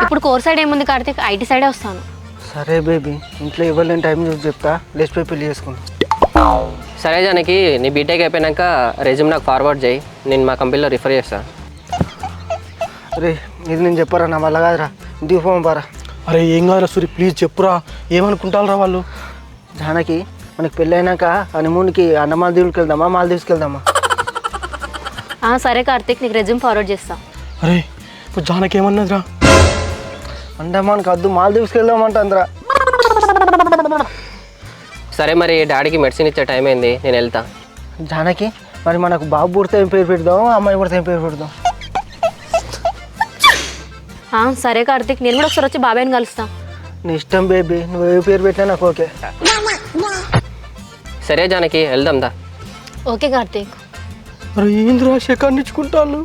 ఇప్పుడు core side ఏముంది Karthik, IT సైడే వస్తాను. సరే బేబీ, ఇంట్లో ఇవ్వలేని టైం చూసి చెప్తా, లేచిపోయి పెళ్లి చేసుకున్నా. సరే జానకి, నీ బీటెక్ అయిపోయాక రెజ్యూమ్ నాకు ఫార్వర్డ్ చేయి, నేను మా కంపెనీలో రిఫర్ చేస్తాను. రే ఇది నేను చెప్పారా, నా వల్ల కాదురా, ఇంటికి పోం పారా. అరే ఏం కాదురా సూరి, ప్లీజ్ చెప్పురా, ఏమనుకుంటారా వాళ్ళు? జానకి, మనకి పెళ్ళి అయినాక హనీమూన్కి మాల్దీవ్స్కి వెళ్దామా, మాల్దీవ్స్కి వెళ్దామా? సరే కార్తీక్, నీకు రెజ్యూమ్ ఫార్వర్డ్ చేస్తా. అరే ఇప్పుడు జానకి ఏమన్నదిరా? అండమాన్కి వద్దు, మాల్దీవ్స్కి వెళ్దామంటాందిరా. సరే మరి డాడీకి మెడిసిన్ ఇచ్చే టైం అయింది, నేను వెళ్తా. జానకి, మరి మనకు బాబు పుడితే ఏం పేరు పెడదాం, అమ్మాయి పుడితే ఏం పేరు పెడదాం? సరే కార్తీక్, నేను కూడా ఒకసారి వచ్చి బాబాయ్ని కలుస్తా. నీ ఇష్టం బేబీ, నువ్వు ఏ పేరు పెట్టినా నాకు ఓకే. సరే జానకి, వెళ్దాం దా. ఓకే కార్తీక్. అరే ఏందిరా శకాన్ని ఇచ్చుకుంటాను.